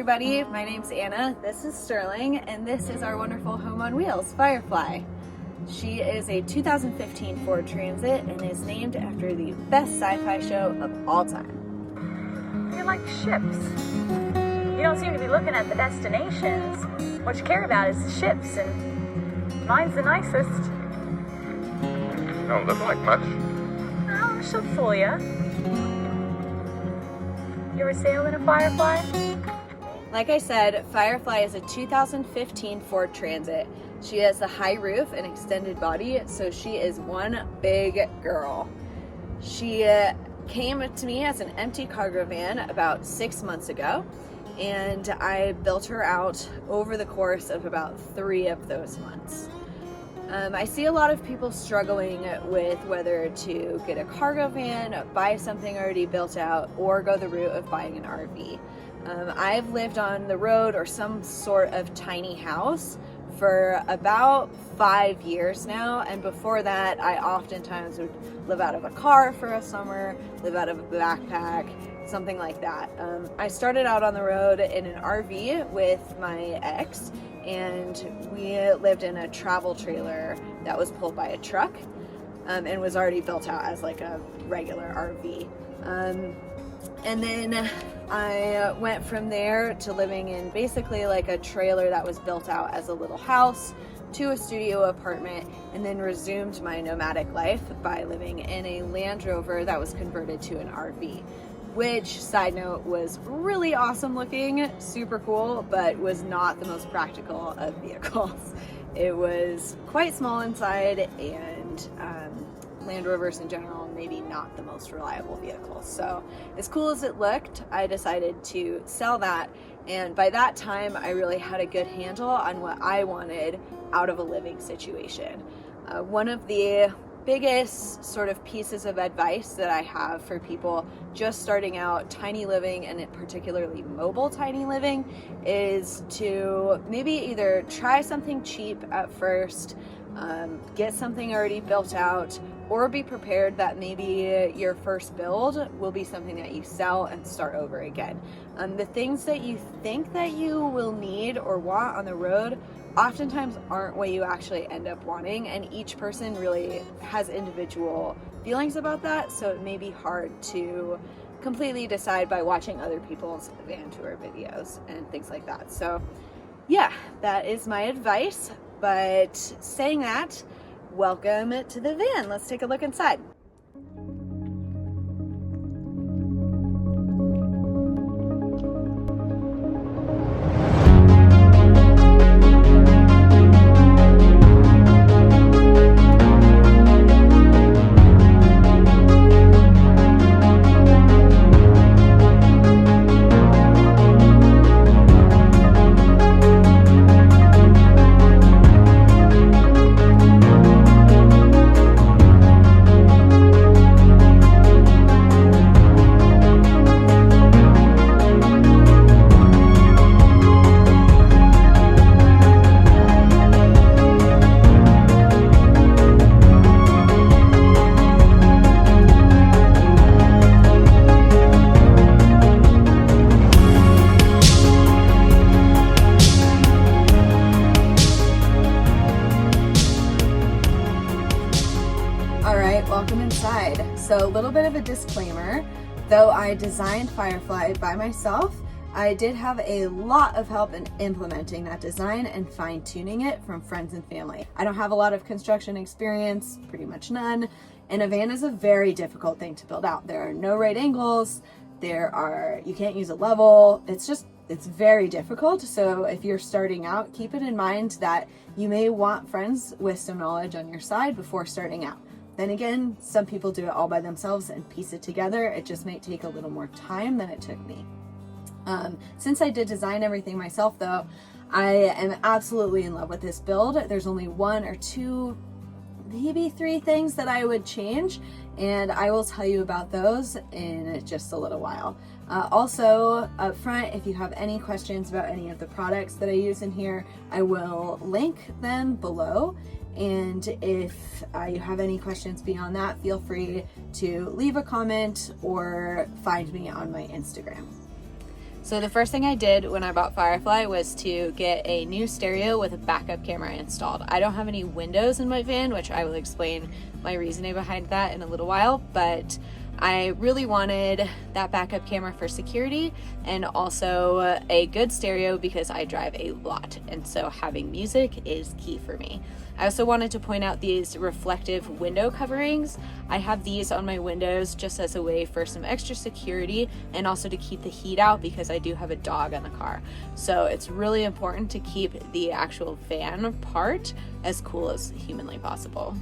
everybody, my name's Anna, this is Sterling, and this is our wonderful home on wheels, Firefly. She is a 2015 Ford Transit and is named after the best sci-fi show of all time. You're like ships. You don't seem to be looking at the destinations. What you care about is the ships, and mine's the nicest. Don't look like much. Oh, she'll fool ya. You ever sailed in a Firefly? Like I said, Firefly is a 2015 Ford Transit. She has a high roof and extended body, so she is one big girl. She came to me as an empty cargo van about 6 months ago, and I built her out over the course of about 3 of those months. I see a lot of people struggling with whether to get a cargo van, buy something already built out, or go the route of buying an RV. I've lived on the road or some sort of tiny house for about 5 years now, and before that I oftentimes would live out of a car for a summer, live out of a backpack, something like that. I started out on the road in an RV with my ex, and we lived in a travel trailer that was pulled by a truck and was already built out as like a regular RV. And then I went from there to living in basically like a trailer that was built out as a little house to a studio apartment, and then resumed my nomadic life by living in a Land Rover that was converted to an RV, which, side note, was really awesome looking, super cool, but was not the most practical of vehicles. It was quite small inside, and Land Rovers in general, maybe not the most reliable vehicles. So as cool as it looked, I decided to sell that, and by that time I really had a good handle on what I wanted out of a living situation. One of the biggest sort of pieces of advice that I have for people just starting out tiny living, and particularly mobile tiny living, is to maybe either try something cheap at first, get something already built out, or be prepared that maybe your first build will be something that you sell and start over again. The things that you think that you will need or want on the road oftentimes aren't what you actually end up wanting, and each person really has individual feelings about that, so it may be hard to completely decide by watching other people's van tour videos and things like that. So yeah, that is my advice. But saying that, welcome to the van. Let's take a look inside. Welcome inside. So a little bit of a disclaimer, though I designed Firefly by myself, I did have a lot of help in implementing that design and fine-tuning it from friends and family. I don't have a lot of construction experience, pretty much none, and a van is a very difficult thing to build out. There are no right angles, you can't use a level, it's very difficult. So if you're starting out, keep it in mind that you may want friends with some knowledge on your side before starting out. Then again, some people do it all by themselves and piece it together. It just might take a little more time than it took me. Since I did design everything myself though, I am absolutely in love with this build. There's only 1 or 2, maybe 3 things that I would change, and I will tell you about those in just a little while. Also, up front, if you have any questions about any of the products that I use in here, I will link them below. And if you have any questions beyond that, feel free to leave a comment or find me on my Instagram. So the first thing I did when I bought Firefly was to get a new stereo with a backup camera installed. I don't have any windows in my van, which I will explain my reasoning behind that in a little while, but I really wanted that backup camera for security and also a good stereo because I drive a lot, and so having music is key for me. I also wanted to point out these reflective window coverings. I have these on my windows just as a way for some extra security and also to keep the heat out because I do have a dog in the car. So it's really important to keep the actual van part as cool as humanly possible.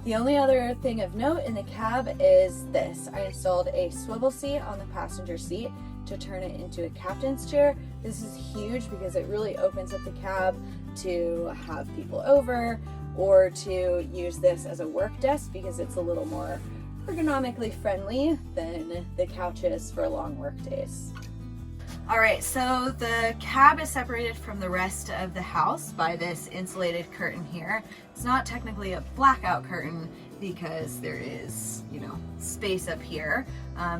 The only other thing of note in the cab is this. I installed a swivel seat on the passenger seat to turn it into a captain's chair. This is huge because it really opens up the cab to have people over or to use this as a work desk because it's a little more ergonomically friendly than the couches for long work days. All right, so the cab is separated from the rest of the house by this insulated curtain here. It's not technically a blackout curtain because there is, space up here,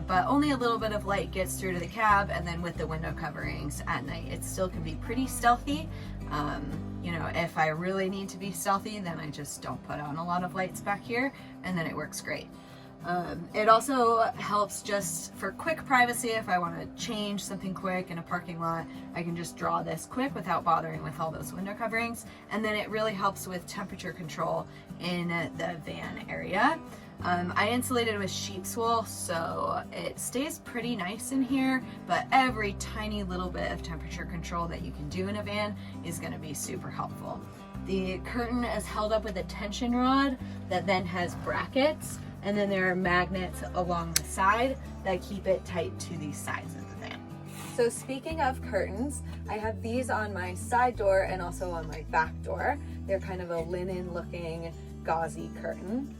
but only a little bit of light gets through to the cab, and then with the window coverings at night, it still can be pretty stealthy. If I really need to be stealthy, then I just don't put on a lot of lights back here, and then it works great. It also helps just for quick privacy. If I want to change something quick in a parking lot, I can just draw this quick without bothering with all those window coverings. And then it really helps with temperature control in the van area. I insulated with sheep's wool, so it stays pretty nice in here, but every tiny little bit of temperature control that you can do in a van is going to be super helpful. The curtain is held up with a tension rod that then has brackets, and then there are magnets along the side that keep it tight to the sides of the van. So speaking of curtains, I have these on my side door and also on my back door. They're kind of a linen looking gauzy curtain.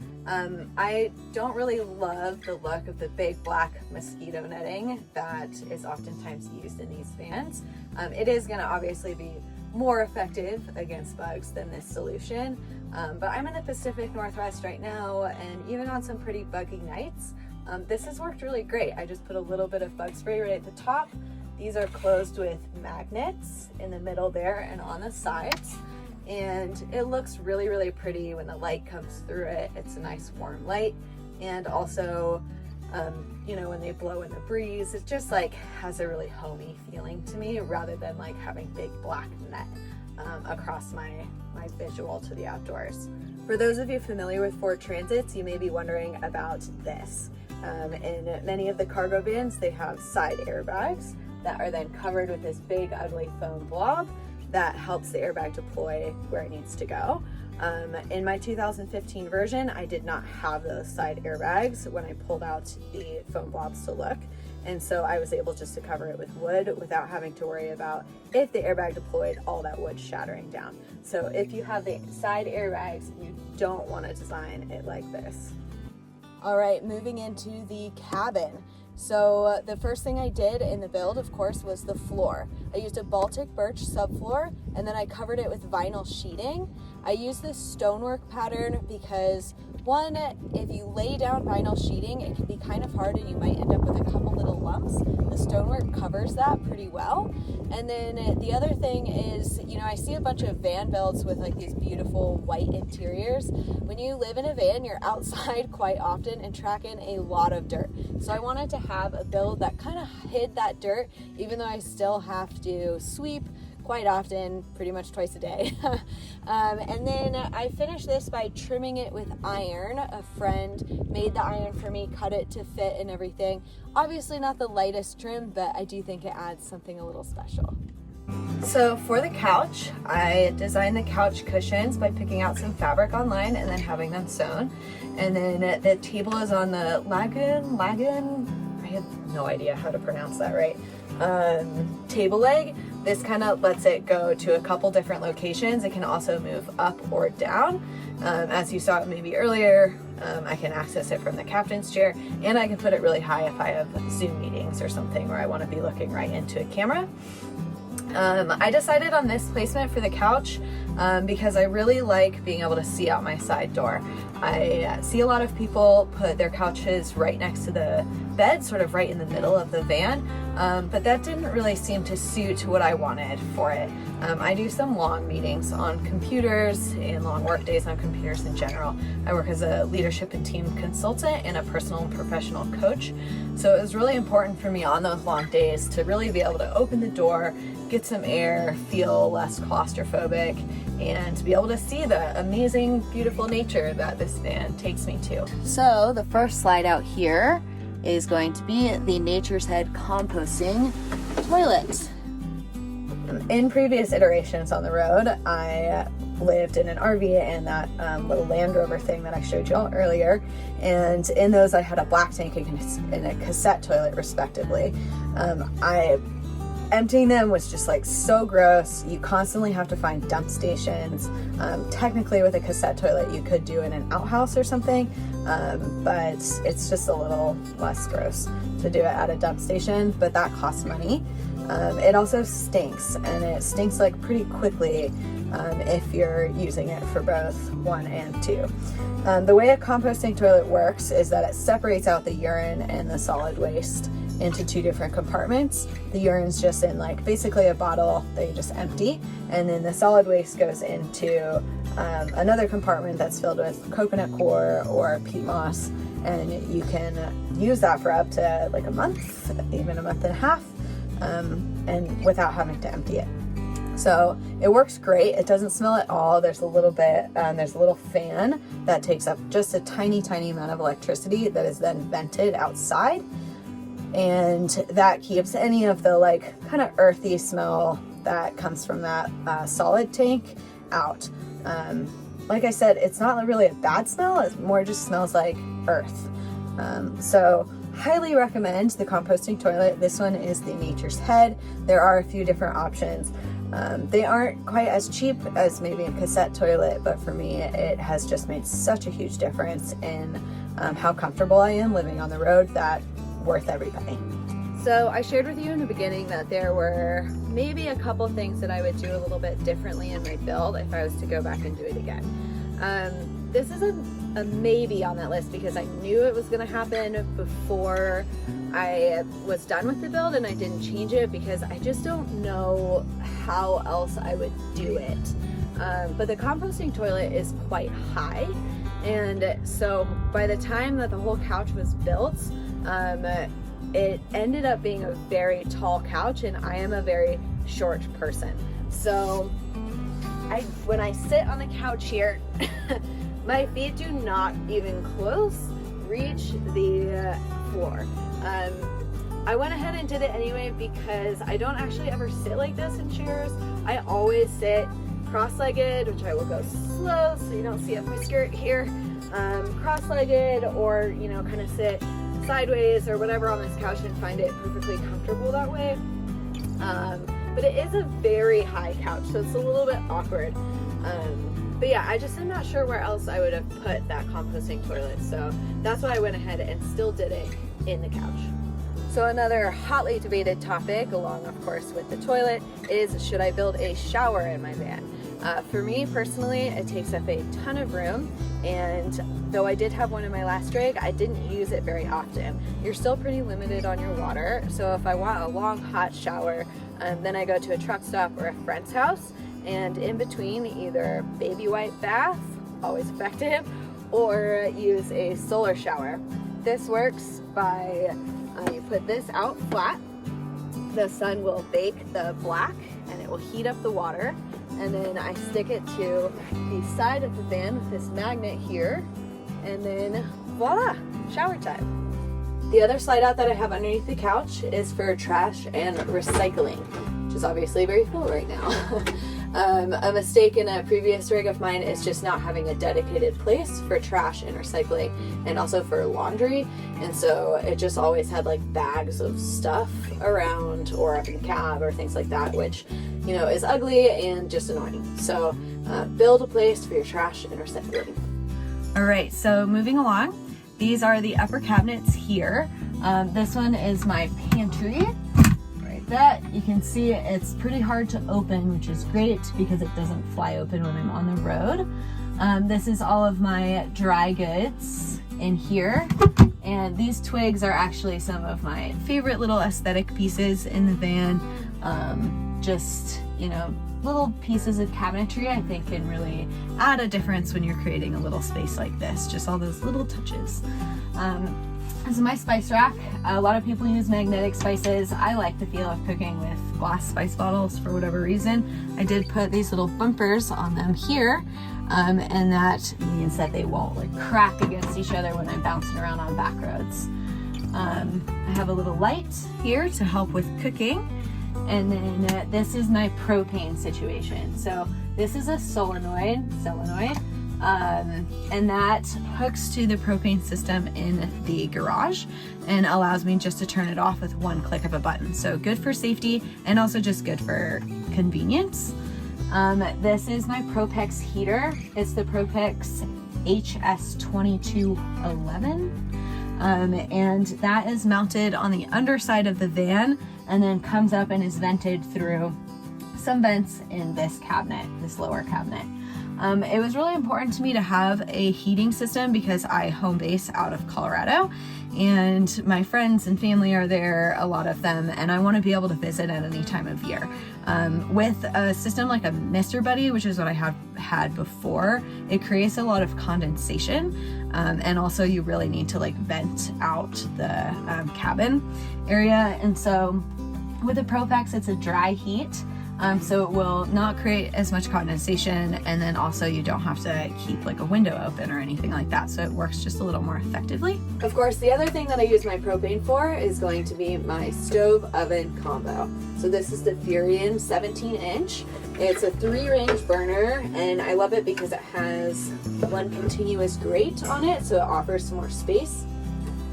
I don't really love the look of the big black mosquito netting that is oftentimes used in these vans. It is going to obviously be more effective against bugs than this solution, but I'm in the Pacific Northwest right now, and even on some pretty buggy nights, this has worked really great. I just put a little bit of bug spray right at the top. These are closed with magnets in the middle there and on the sides, and it looks really, really pretty when the light comes through it. It's a nice warm light, and also when they blow in the breeze, it just like has a really homey feeling to me rather than like having big black net across my visual to the outdoors. For those of you familiar with Ford Transits, you may be wondering about this. In many of the cargo vans, they have side airbags that are then covered with this big ugly foam blob that helps the airbag deploy where it needs to go. In my 2015 version, I did not have those side airbags when I pulled out the foam blobs to look, and so I was able just to cover it with wood without having to worry about, if the airbag deployed, all that wood shattering down. So if you have the side airbags, you don't want to design it like this. All right, moving into the cabin. So the first thing I did in the build, of course, was the floor. I used a Baltic birch subfloor, and then I covered it with vinyl sheeting. I used this stonework pattern because, one, if you lay down vinyl sheeting, it can be kind of hard and you might end up with a couple little lumps. The stonework covers that pretty well. And then the other thing is, I see a bunch of van builds with like these beautiful white interiors. When you live in a van, you're outside quite often and tracking a lot of dirt. So I wanted to have a build that kind of hid that dirt, even though I still have to sweep quite often, pretty much twice a day. And then I finished this by trimming it with iron. A friend made the iron for me, cut it to fit and everything. Obviously not the lightest trim, but I do think it adds something a little special. So for the couch, I designed the couch cushions by picking out some fabric online and then having them sewn. And then the table is on the Lagun, I have no idea how to pronounce that right, table leg. This kind of lets it go to a couple different locations. It can also move up or down. As you saw maybe earlier, I can access it from the captain's chair, and I can put it really high if I have Zoom meetings or something where I want to be looking right into a camera. I decided on this placement for the couch because I really like being able to see out my side door. I see a lot of people put their couches right next to the bed, sort of right in the middle of the van, but that didn't really seem to suit what I wanted for it. I do some long meetings on computers and long work days on computers in general. I work as a leadership and team consultant and a personal and professional coach. So it was really important for me on those long days to really be able to open the door, get some air, feel less claustrophobic, and to be able to see the amazing, beautiful nature that this van takes me to. So the first slide out here is going to be the Nature's Head composting toilet. In previous iterations on the road, I lived in an RV and that little Land Rover thing that I showed you all earlier. And in those, I had a black tank and a cassette toilet, respectively. Emptying them was just like so gross. You constantly have to find dump stations. Technically with a cassette toilet, you could do in an outhouse or something, but it's just a little less gross to do it at a dump station, but that costs money. It also stinks, and it stinks like pretty quickly if you're using it for both 1 and 2. The way a composting toilet works is that it separates out the urine and the solid waste into 2 different compartments. The urine's just in like basically a bottle that you just empty, and then the solid waste goes into another compartment that's filled with coconut coir or peat moss, and you can use that for up to like a month, even a month and a half, and without having to empty it. So it works great. It doesn't smell at all. There's a little bit, there's a little fan that takes up just a tiny amount of electricity that is then vented outside, and that keeps any of the like kind of earthy smell that comes from that solid tank out. Like I said, it's not really a bad smell. It more just smells like earth. So highly recommend the composting toilet. This one is the Nature's Head. There are a few different options. They aren't quite as cheap as maybe a cassette toilet, but for me, it has just made such a huge difference in how comfortable I am living on the road that worth every penny. So I shared with you in the beginning that there were maybe a couple things that I would do a little bit differently in my build if I was to go back and do it again. This is a maybe on that list because I knew it was going to happen before I was done with the build, and I didn't change it because I just don't know how else I would do it. But the composting toilet is quite high, and so by the time that the whole couch was built, it ended up being a very tall couch, and I am a very short person. So when I sit on the couch here, my feet do not even close reach the floor. I went ahead and did it anyway because I don't actually ever sit like this in chairs. I always sit cross-legged, which I will go slow so you don't see up my skirt here, cross-legged, or kind of sit sideways or whatever on this couch and find it perfectly comfortable that way. But it is a very high couch, so it's a little bit awkward. But yeah, I just am not sure where else I would have put that composting toilet, so that's why I went ahead and still did it in the couch. So another hotly debated topic, along of course with the toilet, is should I build a shower in my van? For me personally, it takes up a ton of room, and though I did have one in my last rig, I didn't use it very often. You're still pretty limited on your water, so if I want a long hot shower, then I go to a truck stop or a friend's house, and in between either baby wipe bath, always effective, or use a solar shower. This works by you put this out flat, the sun will bake the black and it will heat up the water, and then I stick it to the side of the van with this magnet here, and then voila, shower time. The other slide out that I have underneath the couch is for trash and recycling, which is obviously very full right now. A mistake in a previous rig of mine is just not having a dedicated place for trash and recycling, and also for laundry, and so it just always had like bags of stuff around or up in the cab or things like that, which is ugly and just annoying. So build a place for your trash and recycling. All right, so moving along, these are the upper cabinets here. This one is my pantry right that. You can see it's pretty hard to open, which is great because it doesn't fly open when I'm on the road. This is all of my dry goods in here. And these twigs are actually some of my favorite little aesthetic pieces in the van. Just, you know, little pieces of cabinetry I think can really add a difference when you're creating a little space like this. Just all those little touches. This is my spice rack. A lot of people use magnetic spices. I like the feel of cooking with glass spice bottles for whatever reason. I did put these little bumpers on them here, and that means that they won't like crack against each other when I'm bouncing around on back roads. I have a little light here to help with cooking. And then this is my propane situation. So this is a solenoid, and that hooks to the propane system in the garage and allows me just to turn it off with one click of a button. So good for safety and also just good for convenience. This is my Propex heater. It's the Propex HS2211. And that is mounted on the underside of the van and then comes up and is vented through some vents in this cabinet, this lower cabinet. It was really important to me to have a heating system because I home base out of Colorado and my friends and family are there, a lot of them, and I want to be able to visit at any time of year. With a system like a Mr. Buddy, which is what I have had before, it creates a lot of condensation, and also you really need to like vent out the cabin area. And so with the Propex, it's a dry heat. So it will not create as much condensation, and then also you don't have to keep like a window open or anything like that, so it works just a little more effectively. Of course, the other thing that I use my propane for is going to be my stove oven combo. So this is the Furion 17-inch. It's a 3-range burner, and I love it because it has one continuous grate on it, so it offers some more space.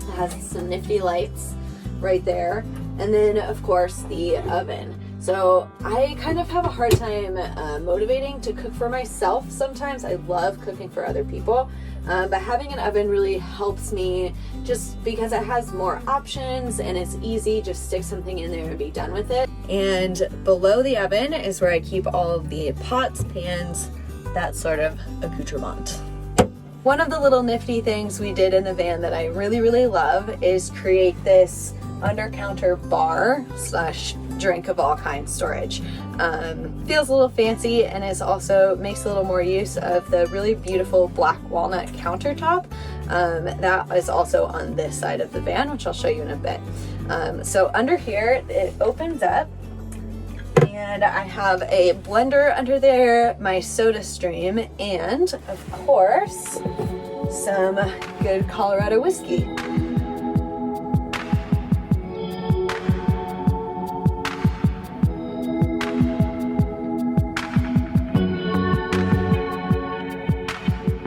It has some nifty lights right there, and then of course the oven. So I kind of have a hard time motivating to cook for myself sometimes. I love cooking for other people, but having an oven really helps me just because it has more options and it's easy, just stick something in there and be done with it. And below the oven is where I keep all of the pots, pans, that sort of accoutrement. One of the little nifty things we did in the van that I really, really love is create this under counter bar slash drink of all kinds storage. Feels a little fancy and is also makes a little more use of the really beautiful black walnut countertop that is also on this side of the van, which I'll show you in a bit. So under here it opens up and I have a blender under there, my soda stream, and of course some good Colorado whiskey.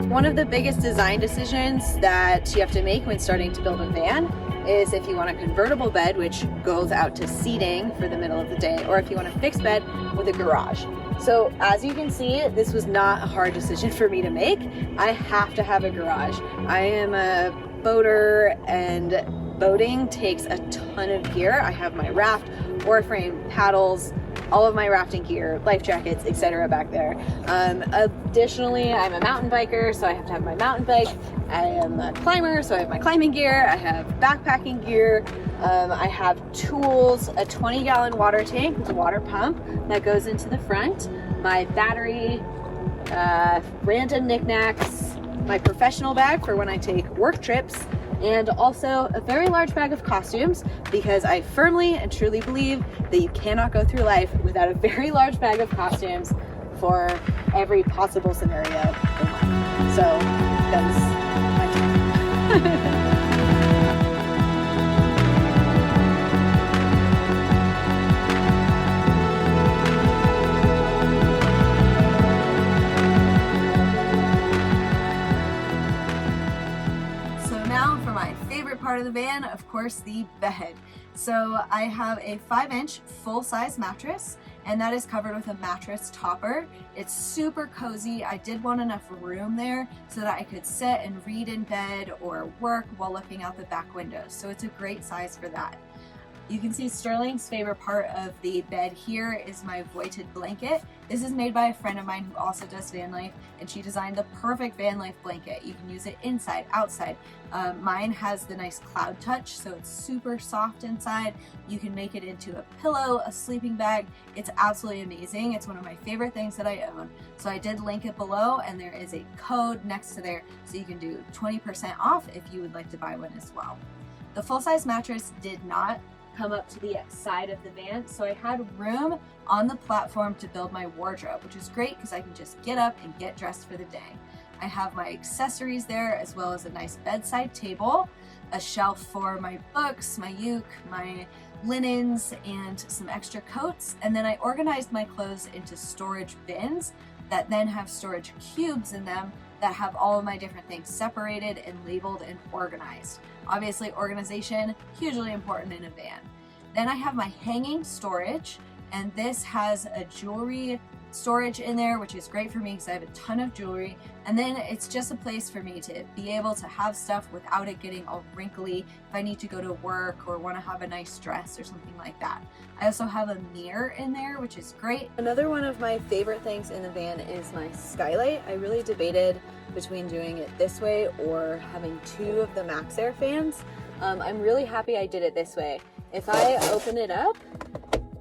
One of the biggest design decisions that you have to make when starting to build a van is if you want a convertible bed, which goes out to seating for the middle of the day, or if you want a fixed bed with a garage. So as you can see, this was not a hard decision for me to make. I have to have a garage. I am a boater and boating takes a ton of gear. I have my raft, oar frame, paddles, all of my rafting gear, life jackets, etc. back there. Additionally, I'm a mountain biker, so I have to have my mountain bike. I am a climber, so I have my climbing gear. I have backpacking gear. I have tools, a 20-gallon water tank with a water pump that goes into the front, my battery, random knickknacks, my professional bag for when I take work trips, and also a very large bag of costumes because I firmly and truly believe that you cannot go through life without a very large bag of costumes for every possible scenario in life. So that's my tip. Part of the van, of course, the bed. So I have a 5-inch full-size mattress, and that is covered with a mattress topper. It's super cozy. I did want enough room there so that I could sit and read in bed or work while looking out the back windows. So it's a great size for that. You can see Sterling's favorite part of the bed here is my voited blanket. This is made by a friend of mine who also does van life, and she designed the perfect van life blanket. You can use it inside, outside. Mine has the nice cloud touch, so it's super soft inside. You can make it into a pillow, a sleeping bag. It's absolutely amazing. It's one of my favorite things that I own. So I did link it below, and there is a code next to there, so you can do 20% off if you would like to buy one as well. The full-size mattress did not come up to the side of the van, so I had room on the platform to build my wardrobe, which is great because I can just get up and get dressed for the day. I have my accessories there, as well as a nice bedside table, a shelf for my books, my uke, my linens, and some extra coats. And then I organized my clothes into storage bins that then have storage cubes in them that have all of my different things separated and labeled and organized. Obviously, organization, hugely important in a van. Then I have my hanging storage, and this has a jewelry storage in there, which is great for me because I have a ton of jewelry. And then it's just a place for me to be able to have stuff without it getting all wrinkly if I need to go to work or want to have a nice dress or something like that. I also have a mirror in there, which is great. Another one of my favorite things in the van is my skylight. I really debated between doing it this way or having two of the Maxxair fans. I'm really happy I did it this way. If I open it up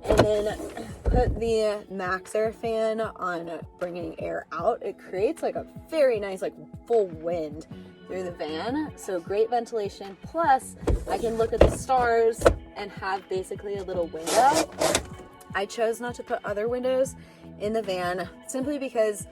and then put the Maxxair fan on bringing air out, it creates like a very nice like full wind through the van. So great ventilation, plus I can look at the stars and have basically a little window. I chose not to put other windows in the van simply because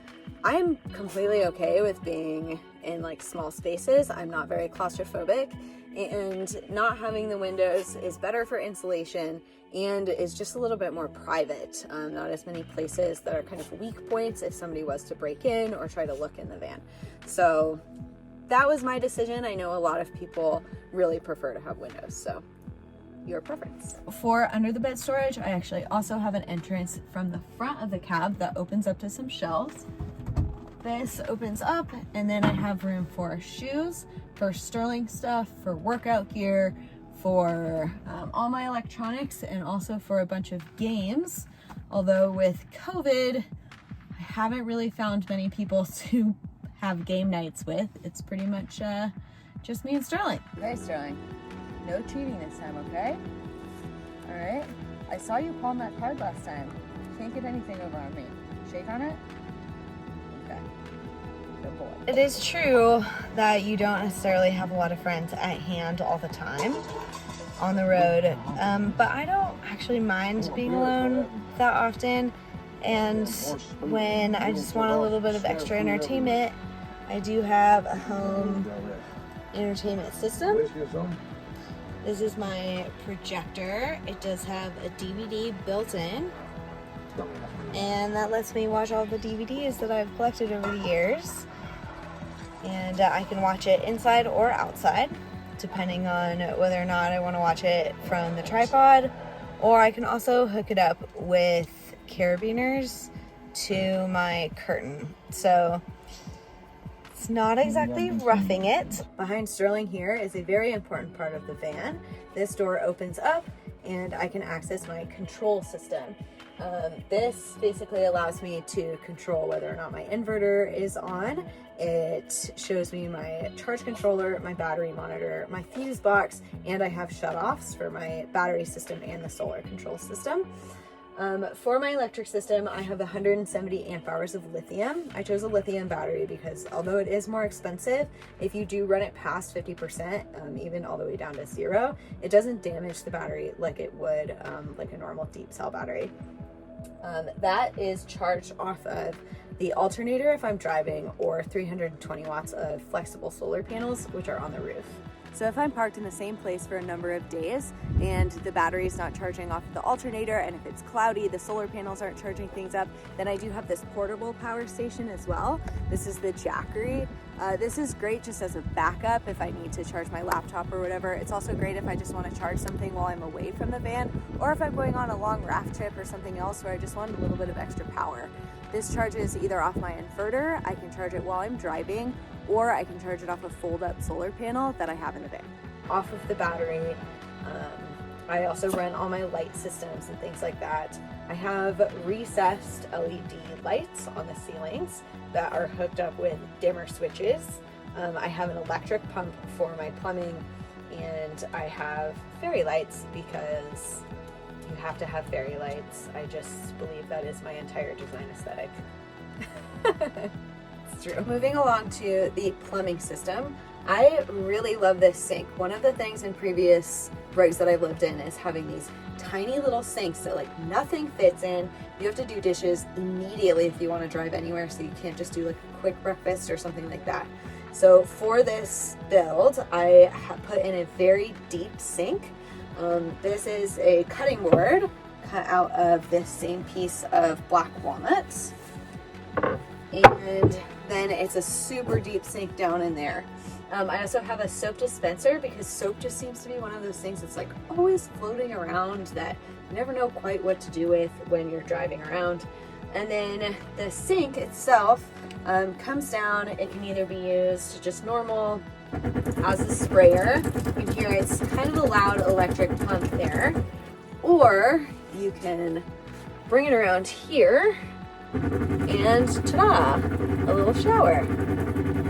I'm completely okay with being in like small spaces. I'm not very claustrophobic, and not having the windows is better for insulation and is just a little bit more private. Not as many places that are kind of weak points if somebody was to break in or try to look in the van. So that was my decision. I know a lot of people really prefer to have windows, so your preference. For under the bed storage, I actually also have an entrance from the front of the cab that opens up to some shelves. This opens up, and then I have room for shoes, for Sterling stuff, for workout gear, for all my electronics, and also for a bunch of games. Although with COVID, I haven't really found many people to have game nights with. It's pretty much just me and Sterling. Okay, Sterling, no cheating this time, okay? All right, I saw you palm that card last time. Can't get anything over on me. Shake on it. Okay. Good boy. It is true that you don't necessarily have a lot of friends at hand all the time on the road, but I don't actually mind being alone that often. And when I just want a little bit of extra entertainment, I do have a home entertainment system. This is my projector. It does have a DVD built in, and that lets me watch all the DVDs that I've collected over the years. And I can watch it inside or outside, depending on whether or not I want to watch it from the tripod, or I can also hook it up with carabiners to my curtain. So it's not exactly roughing it. Behind Sterling here is a very important part of the van. This door opens up and I can access my control system. This basically allows me to control whether or not my inverter is on. It shows me my charge controller, my battery monitor, my fuse box, and I have shut-offs for my battery system and the solar control system. For my electric system, I have 170 amp hours of lithium. I chose a lithium battery because although it is more expensive, if you do run it past 50%, even all the way down to 0, it doesn't damage the battery like it would like a normal deep cell battery. That is charged off of the alternator if I'm driving, or 320 watts of flexible solar panels, which are on the roof. So if I'm parked in the same place for a number of days and the battery is not charging off the alternator, and if it's cloudy, the solar panels aren't charging things up, then I do have this portable power station as well. This is the Jackary. This is great just as a backup if I need to charge my laptop or whatever. It's also great if I just want to charge something while I'm away from the van, or if I'm going on a long raft trip or something else where I just want a little bit of extra power. This charges either off my inverter, I can charge it while I'm driving, or I can charge it off a fold-up solar panel that I have in the van. Off of the battery, I also run all my light systems and things like that. I have recessed LED lights on the ceilings that are hooked up with dimmer switches. I have an electric pump for my plumbing, and I have fairy lights because you have to have fairy lights. I just believe that is my entire design aesthetic. It's true. Moving along to the plumbing system, I really love this sink. One of the things in previous rigs that I've lived in is having these tiny little sinks that like nothing fits in. You have to do dishes immediately if you want to drive anywhere, so you can't just do like a quick breakfast or something like that. So for this build, I put in a very deep sink. This is a cutting board cut out of this same piece of black walnuts. And then it's a super deep sink down in there. I also have a soap dispenser because soap just seems to be one of those things that's like always floating around that you never know quite what to do with when you're driving around. And then the sink itself comes down. It can either be used just normal as a sprayer. You can hear it's kind of a loud electric pump there. Or you can bring it around here and ta-da, a little shower.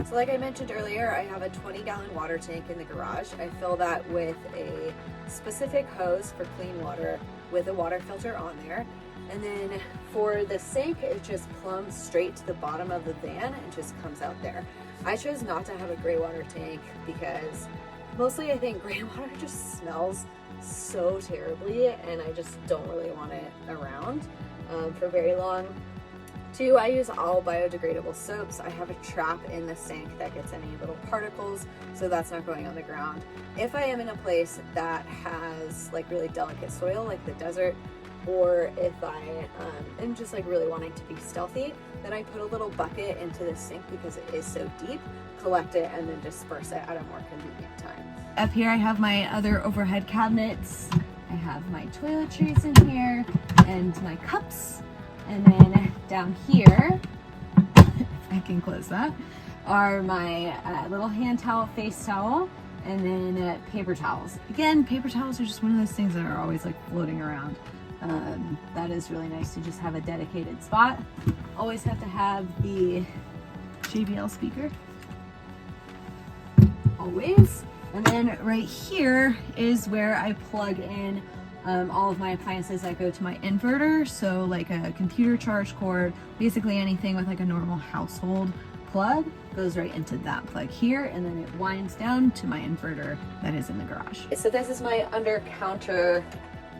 So like I mentioned earlier, I have a 20-gallon water tank in the garage. I fill that with a specific hose for clean water with a water filter on there. And then for the sink, it just plumbs straight to the bottom of the van and just comes out there. I chose not to have a gray water tank because mostly I think gray water just smells so terribly, and I just don't really want it around for very long. 2, I use all biodegradable soaps. I have a trap in the sink that gets any little particles, so that's not going on the ground. If I am in a place that has like really delicate soil, like the desert, or if I am just like really wanting to be stealthy, then I put a little bucket into the sink because it is so deep, collect it, and then disperse it at a more convenient time. Up here I have my other overhead cabinets. I have my toiletries in here and my cups. And then down here, if I can close that, are my little hand towel, face towel, and then paper towels. Again, paper towels are just one of those things that are always like floating around. That is really nice to just have a dedicated spot. Always have to have the JBL speaker. Always. And then right here is where I plug in all of my appliances that go to my inverter. So like a computer charge cord, basically anything with like a normal household plug goes right into that plug here, and then it winds down to my inverter that is in the garage. So this is my under counter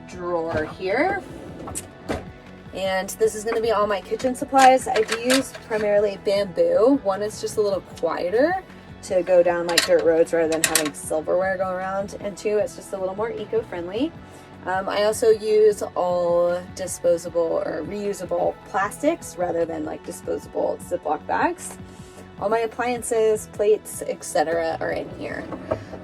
drawer here, and this is going to be all my kitchen supplies. I do use primarily bamboo. One is just a little quieter to go down like dirt roads rather than having silverware go around, and 2, it's just a little more eco-friendly. I also use all disposable or reusable plastics rather than like disposable Ziploc bags. All my appliances, plates, etc. are in here.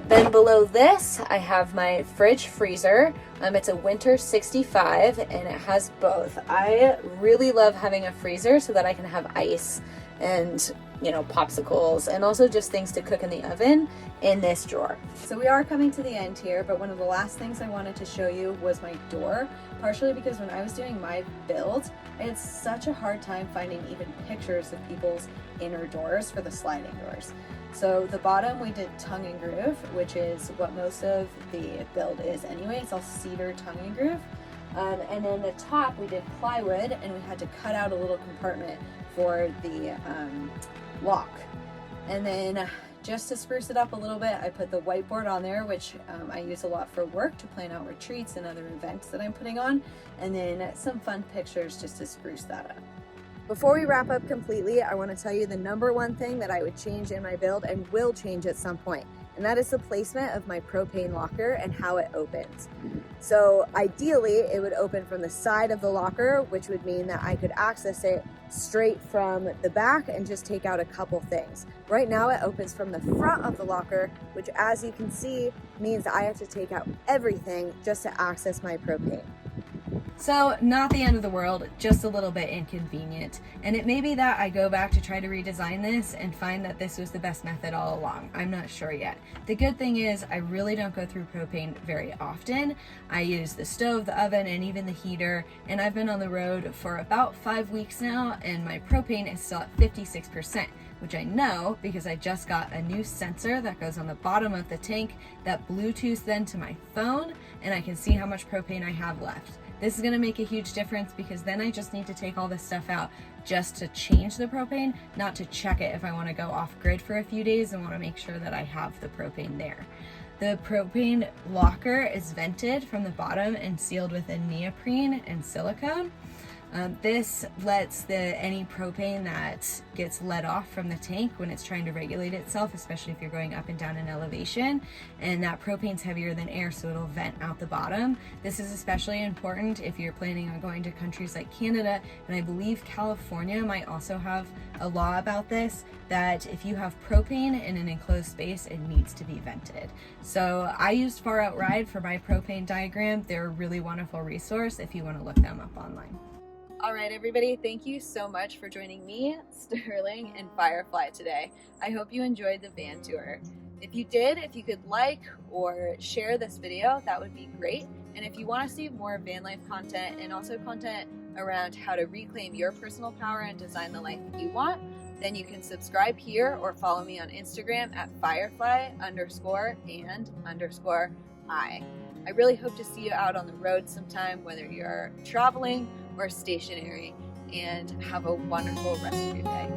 Then below this, I have my fridge freezer. It's a winter 65 and it has both. I really love having a freezer so that I can have ice and, you know, popsicles and also just things to cook in the oven in this drawer. So we are coming to the end here, but one of the last things I wanted to show you was my door, partially because when I was doing my build, I had such a hard time finding even pictures of people's inner doors for the sliding doors. So the bottom we did tongue and groove, which is what most of the build is anyway. It's all cedar tongue and groove. And then the top we did plywood, and we had to cut out a little compartment for the lock. And then just to spruce it up a little bit, I put the whiteboard on there, which I use a lot for work to plan out retreats and other events that I'm putting on, and then some fun pictures just to spruce that up. Before we wrap up completely, I want to tell you the number one thing that I would change in my build and will change at some point, and that is the placement of my propane locker and how it opens. So ideally, it would open from the side of the locker, which would mean that I could access it straight from the back and just take out a couple things. Right now, it opens from the front of the locker, which, as you can see, means that I have to take out everything just to access my propane. So not the end of the world, just a little bit inconvenient. And it may be that I go back to try to redesign this and find that this was the best method all along. I'm not sure yet. The good thing is I really don't go through propane very often. I use the stove, the oven, and even the heater. And I've been on the road for about 5 weeks now, and my propane is still at 56%. Which I know because I just got a new sensor that goes on the bottom of the tank that Bluetooths then to my phone, and I can see how much propane I have left. This is going to make a huge difference because then I just need to take all this stuff out just to change the propane, not to check it if I want to go off grid for a few days and want to make sure that I have the propane there. The propane locker is vented from the bottom and sealed with a neoprene and silicone. This lets any propane that gets let off from the tank when it's trying to regulate itself, especially if you're going up and down in elevation, and that propane's heavier than air, so it'll vent out the bottom. This is especially important if you're planning on going to countries like Canada, and I believe California might also have a law about this, that if you have propane in an enclosed space, it needs to be vented. So I used Far Out Ride for my propane diagram. They're a really wonderful resource if you want to look them up online. All right, everybody, thank you so much for joining me, Sterling, and Firefly today. I hope you enjoyed the van tour. If you did, if you could like or share this video, that would be great. And if you want to see more van life content and also content around how to reclaim your personal power and design the life you want, then you can subscribe here or follow me on Instagram at firefly_and_I. I really hope to see you out on the road sometime, whether you're traveling or stationary, and have a wonderful rest of your day.